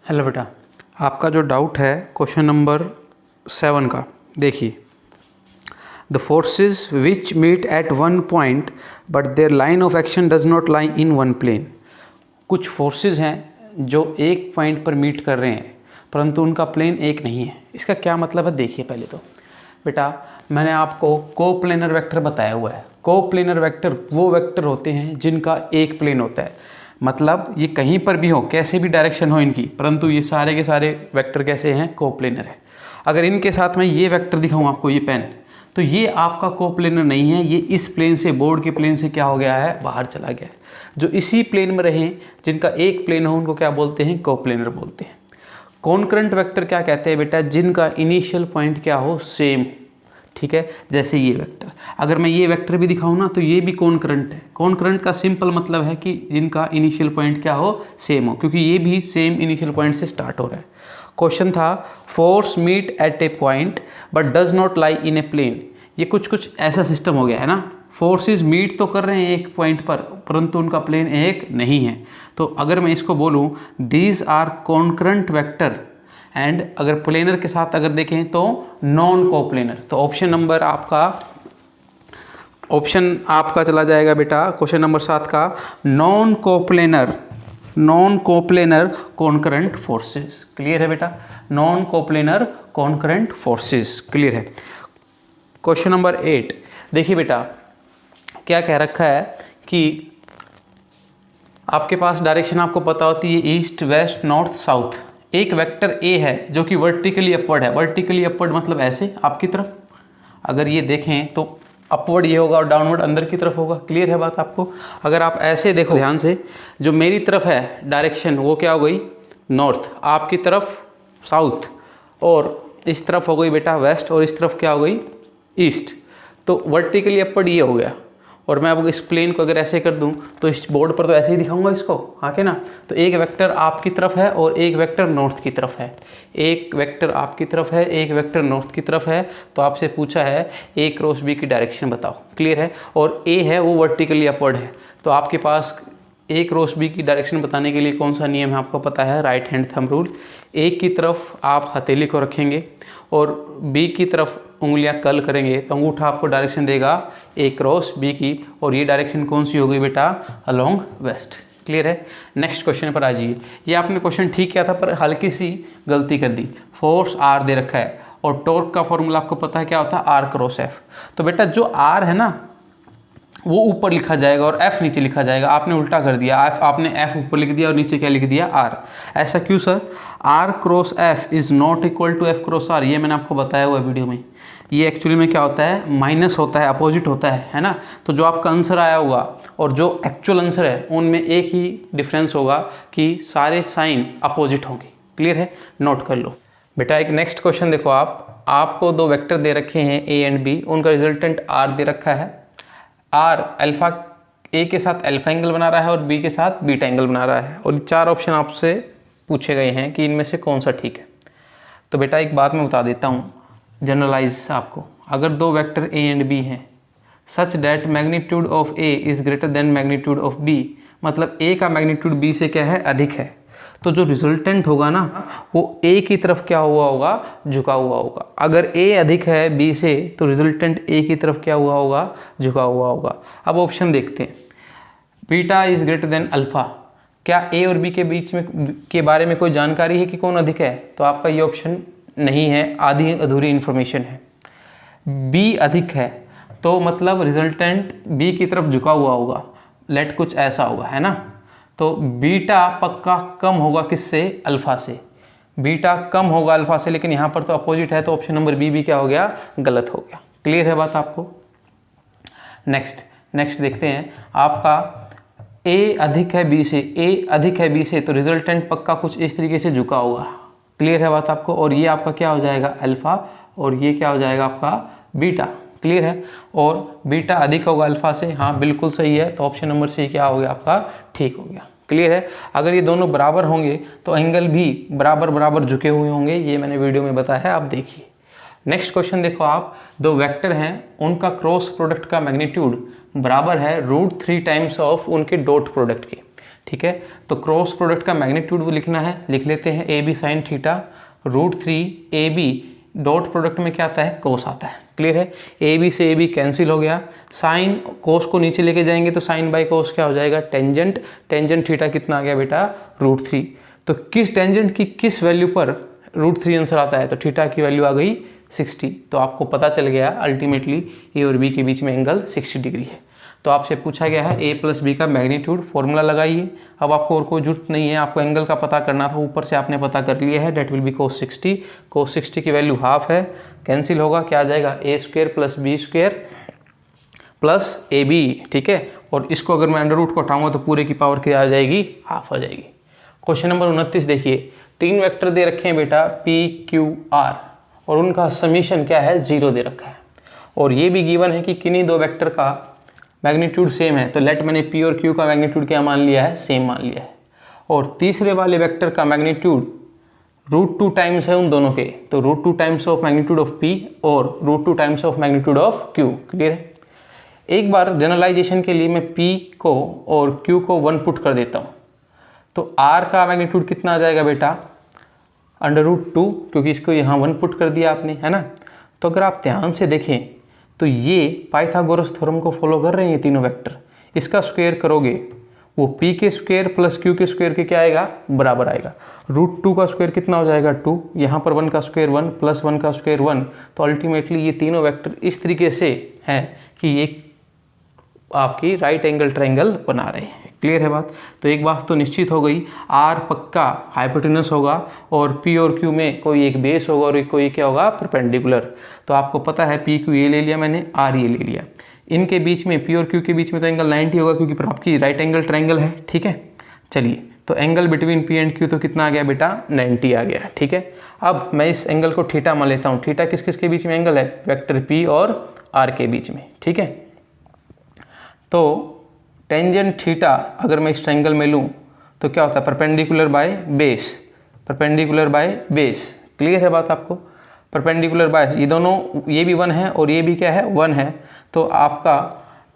Hello बेटा, आपका जो डाउट है क्वेश्चन नंबर 7 का, देखिए। The forces which meet at one point but their line of action does not lie in one plane. कुछ forces हैं जो एक पॉइंट पर मीट कर रहे हैं परंतु उनका प्लेन एक नहीं है। इसका क्या मतलब है, देखिए। पहले तो बेटा मैंने आपको कोप्लेनर वेक्टर बताया हुआ है। कोप्लेनर वेक्टर वो वेक्टर होते हैं जिनका एक प्लेन होता है, मतलब ये कहीं पर भी हो, कैसे भी डायरेक्शन हो इनकी, परंतु ये सारे के सारे वेक्टर कैसे हैं, कोप्लेनर है। अगर इनके साथ मैं ये वेक्टर दिखाऊं आपको, ये पेन, तो ये आपका कोप्लेनर नहीं है, ये इस प्लेन से, बोर्ड के प्लेन से क्या हो गया है, बाहर चला गया है। जो इसी प्लेन में रहें, जिनका एक प्लेन हो, उनको क्या बोलते हैं, कोप्लेनर बोलते हैं। कॉन्करेंट वेक्टर क्या कहते हैं बेटा, जिनका इनिशियल पॉइंट क्या हो, सेम। ठीक है, जैसे ये वेक्टर, अगर मैं ये वेक्टर भी दिखाऊं ना, तो ये भी कॉन्करेंट है। कॉन्करेंट का सिंपल मतलब है कि जिनका इनिशियल पॉइंट क्या हो, सेम हो, क्योंकि ये भी सेम इनिशियल पॉइंट से स्टार्ट हो रहा है। क्वेश्चन था force meet at a point but does not lie in a plane. ये कुछ ऐसा सिस्टम हो गया है ना, फोर्सेस मीट तो कर रहे हैं एक पॉइंट पर परंतु उनका प्लेन एक नहीं है। तो अगर मैं इसको बोलूँ these are concurrent vector, and अगर प्लेनर के साथ अगर देखें तो नॉन कोप्लेनर, तो ऑप्शन आपका चला जाएगा बेटा क्वेश्चन नंबर 7 का, non coplanar concurrent forces. Clear है बेटा, non coplanar concurrent forces, clear है। क्वेश्चन नंबर 8 देखिए बेटा, क्या कह रखा है कि आपके पास डायरेक्शन आपको पता होती है ईस्ट, वेस्ट, नॉर्थ, साउथ। एक वेक्टर ए है जो कि वर्टिकली अपवर्ड है। वर्टिकली अपवर्ड मतलब ऐसे आपकी तरफ, अगर ये देखें तो अपवर्ड ये होगा और डाउनवर्ड अंदर की तरफ होगा। क्लियर है बात आपको। अगर आप ऐसे देखो ध्यान से, जो मेरी तरफ है डायरेक्शन वो क्या हो गई, नॉर्थ, आपकी तरफ साउथ, और इस तरफ हो गई बेटा वेस्ट, और इस तरफ क्या हो गई, ईस्ट। तो वर्टिकली अपवर्ड ये हो गया। और मैं अब इस प्लेन को अगर ऐसे कर दूं तो इस बोर्ड पर तो ऐसे ही दिखाऊंगा इसको, हाँ के ना। तो एक वेक्टर आपकी तरफ है और एक वेक्टर नॉर्थ की तरफ है। एक वेक्टर आपकी तरफ है, एक वेक्टर नॉर्थ की तरफ है। तो आपसे पूछा है ए क्रॉस बी की डायरेक्शन बताओ। क्लियर है, और ए है वो वर्टिकली अपवर्ड है। तो आपके पास ए क्रॉस बी की डायरेक्शन बताने के लिए कौन सा नियम है आपको पता है, राइट हैंड थंब रूल। ए की तरफ आप हथेली को रखेंगे और बी की तरफ उंगलियां कल करेंगे तो अंगूठा आपको डायरेक्शन देगा ए क्रॉस बी की, और ये डायरेक्शन कौन सी हो गई बेटा, अलोंग वेस्ट। क्लियर है। नेक्स्ट क्वेश्चन पर आ जाइए। ये आपने क्वेश्चन ठीक किया था पर हल्की सी गलती कर दी। फोर्स आर दे रखा है और टॉर्क का फॉर्मूला आपको पता है क्या होता है, आर क्रॉस एफ। तो बेटा जो आर है ना वो ऊपर लिखा जाएगा और एफ नीचे लिखा जाएगा। आपने उल्टा कर दिया, आपने एफ ऊपर लिख दिया और नीचे क्या लिख दिया, आर। ऐसा क्यों sir, R cross F is not equal to F cross R, ये मैंने आपको बताया हुआ वीडियो में। ये एक्चुअली में क्या होता है, माइनस होता है, अपोजिट होता है ना। तो जो आपका आंसर आया होगा और जो एक्चुअल आंसर है उनमें एक ही डिफरेंस होगा कि सारे साइन अपोजिट होंगे। क्लियर है, नोट कर लो बेटा। एक नेक्स्ट क्वेश्चन देखो, आपको दो वेक्टर दे रखे हैं ए एंड बी, उनका रिजल्टेंट आर दे रखा है। आर अल्फा ए के साथ अल्फा एंगल बना रहा है और बी के साथ बीटा एंगल बना रहा है, और 4 ऑप्शन आपसे पूछे गए हैं कि इनमें से कौन सा ठीक है। तो बेटा एक बात मैं बता देता हूँ जनरलाइज आपको, अगर दो वेक्टर ए एंड बी हैं such that magnitude of A is greater than magnitude of B, मतलब ए का मैग्नीट्यूड बी से क्या है, अधिक है, तो जो रिजल्टेंट होगा ना वो ए की तरफ क्या हुआ होगा, झुका हुआ होगा। अगर ए अधिक है बी से तो रिजल्टेंट ए की तरफ क्या हुआ होगा, झुका हुआ होगा। अब ऑप्शन देखते हैं, beta is greater then alpha, क्या ए और बी के बीच में के बारे में कोई जानकारी है कि कौन अधिक है, तो आपका ये ऑप्शन नहीं है, आधी अधूरी इंफॉर्मेशन है। बी अधिक है तो मतलब रिजल्टेंट बी की तरफ झुका हुआ होगा, लेट कुछ ऐसा होगा, है ना। तो बीटा पक्का कम होगा किससे, अल्फा से। बीटा कम होगा अल्फा से, लेकिन यहाँ पर तो अपोजिट है, तो ऑप्शन नंबर बी भी क्या हो गया, गलत हो गया। क्लियर है बात आपको। नेक्स्ट देखते हैं, आपका ए अधिक है बी से, ए अधिक है बी से, तो रिजल्टेंट पक्का कुछ इस तरीके से झुका होगा। क्लियर है बात आपको। और ये आपका क्या हो जाएगा, अल्फा, और ये क्या हो जाएगा आपका बीटा। क्लियर है, और बीटा अधिक होगा अल्फा से, हाँ बिल्कुल सही है। तो ऑप्शन नंबर सी क्या हो गया आपका, ठीक हो गया। क्लियर है। अगर ये दोनों बराबर होंगे तो एंगल भी बराबर झुके हुए होंगे, ये मैंने वीडियो में बताया है, आप देखिए। नेक्स्ट क्वेश्चन देखो, आप दो वेक्टर हैं उनका क्रॉस प्रोडक्ट का मैग्नीट्यूड बराबर है √3 टाइम्स ऑफ उनके डॉट प्रोडक्ट के। ठीक है। तो क्रॉस प्रोडक्ट का मैग्नीट्यूड वो लिखना है, लिख लेते हैं A B sine theta √3 A B, dot product में क्या आता है, कोस आता है। क्लियर है। ए बी से ए बी कैंसिल हो गया, साइन कोस को नीचे लेके जाएंगे तो साइन बाई कोस क्या हो जाएगा, टेंजेंट, टेंजेंट थीटा कितना आ गया बेटा, √3। तो किस टेंजेंट की किस वैल्यू पर √3 आंसर आता है, तो थीटा की वैल्यू आ गई 60। तो आपको पता चल गया अल्टीमेटली ए और बी के बीच में एंगल 60 डिग्री है। तो आपसे पूछा गया है ए प्लस बी का मैग्नीट्यूड, फॉर्मूला लगाइए। अब आपको और कोई जरूरत नहीं है, आपको एंगल का पता करना था, ऊपर से आपने पता कर लिया है, that will be cos 60। cos 60 की वैल्यू हाफ है, कैंसिल होगा, क्या आ जाएगा a² + b² + ab, ठीक है। और इसको अगर मैं अंडर रूट को हटाऊंगा तो पूरे की पावर क्या आ जाएगी, हाफ आ जाएगी। क्वेश्चन नंबर 29 देखिए, 3 वेक्टर दे रखे हैं बेटा p q r और उनका समीशन क्या है, 0 दे रखा है। और ये भी गिवन है कि किन्हीं 2 वेक्टर का मैग्नीट्यूड सेम है, तो लेट मैंने p और q का मैग्नीट्यूड क्या मान लिया है, सेम मान लिया है। और तीसरे वाले वेक्टर का मैग्नीट्यूड √2 टाइम्स है उन दोनों के, तो √2 times of magnitude of p और √2 times of magnitude of q। Clear है। एक बार जनरलाइजेशन के लिए मैं p को और q को 1 पुट कर देता हूँ, तो r का मैग्नीट्यूड कितना आ जाएगा बेटा, √2, क्योंकि इसको यहाँ 1 पुट कर दिया आपने, है ना। तो अगर आप ध्यान से देखें तो ये पाइथागोरस थ्योरम को फॉलो कर रहे हैं ये तीनों वेक्टर। इसका स्क्वायर करोगे वो p के स्क्वायर प्लस q के स्क्वायर के क्या आएगा, बराबर आएगा। √2 का स्क्वायर कितना हो जाएगा 2, यहाँ पर 1 का स्क्वायर 1 प्लस 1 का स्क्वायर 1। तो अल्टीमेटली ये तीनों वेक्टर इस तरीके से हैं कि ये आपकी राइट एंगल ट्रायंगल बना रहे हैं। क्लियर है बात। तो एक बात तो निश्चित हो गई, r पक्का हाइपोटेनस होगा और p और q में कोई एक बेस होगा और कोई क्या होगा, परपेंडिकुलर। तो आपको पता है p q ये ले लिया मैंने, r ये ले लिया। इनके बीच में p और q के बीच में तो एंगल 90 होगा क्योंकि आपकी राइट एंगल ट्रायंगल है, ठीक है। चलिए, तो angle between p and q तो कितना आ गया बेटा, 90 आ गया, ठीक है। अब मैं इस एंगल को थीटा मान लेता हूँ। थीटा किस किस के बीच में एंगल है, वेक्टर p और r के बीच में, ठीक है। तो टेंजेंट थीटा अगर मैं इस ट्रायंगल में लूँ तो क्या होता है, perpendicular by base, perpendicular by base. Clear है बात आपको, परपेंडिकुलर बाय, ये दोनों, ये भी 1 है और ये भी क्या है, 1 है। तो आपका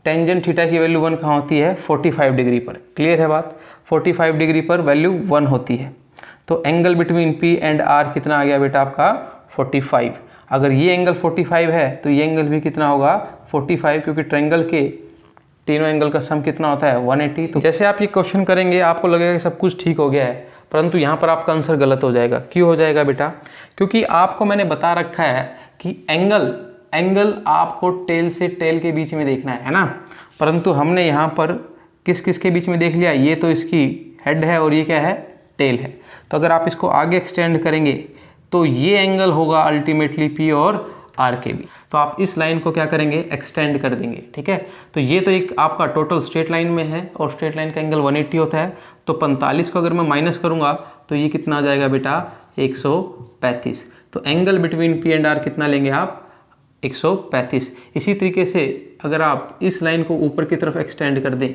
टेंजेंट थीटा की वैल्यू 1 कहाँ होती है, 45 डिग्री पर। क्लियर है बात, 45 डिग्री पर वैल्यू 1 होती है। तो angle between p and r कितना आ गया बेटा आपका, 45। अगर ये एंगल 45 है तो ये एंगल भी कितना होगा, 45, क्योंकि ट्रायंगल के तीनों एंगल का सम कितना होता है, 180। तो जैसे आप ये क्वेश्चन करेंगे आपको लगेगा कि सब कुछ ठीक हो गया है, परंतु यहाँ पर आपका आंसर गलत हो जाएगा। क्यों हो जाएगा बेटा, क्योंकि आपको मैंने बता रखा है कि एंगल आपको टेल से टेल के बीच में देखना है ना, परंतु हमने यहाँ पर किस किस के बीच में देख लिया, ये तो इसकी हेड है और ये क्या है, टेल है। तो अगर आप इसको आगे एक्सटेंड करेंगे तो ये एंगल होगा अल्टीमेटली p और r के बीच। तो आप इस लाइन को क्या करेंगे, एक्सटेंड कर देंगे, ठीक है। तो ये तो एक आपका टोटल स्ट्रेट लाइन में है और स्ट्रेट लाइन का एंगल 180 होता है। तो 45 को अगर मैं माइनस करूँगा तो ये कितना आ जाएगा बेटा, 135। तो angle between p and r कितना लेंगे आप, 135। इसी तरीके से अगर आप इस लाइन को ऊपर की तरफ एक्सटेंड कर दें,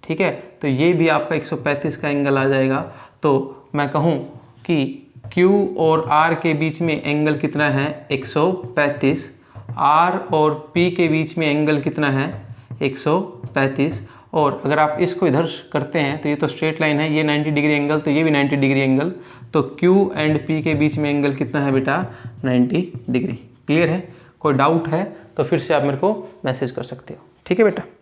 ठीक है, तो ये भी आपका 135 का एंगल आ जाएगा। तो मैं कहूँ कि Q और R के बीच में एंगल कितना है, 135। R और P के बीच में एंगल कितना है, 135। और अगर आप इसको इधर करते हैं तो ये तो स्ट्रेट लाइन है, ये 90 डिग्री एंगल, तो ये भी 90 डिग्री एंगल। तो Q एंड P के बीच में एंगल कितना है बेटा, 90 डिग्री। क्लियर है। कोई डाउट है तो फिर से आप मेरे को मैसेज कर सकते हो, ठीक है बेटा।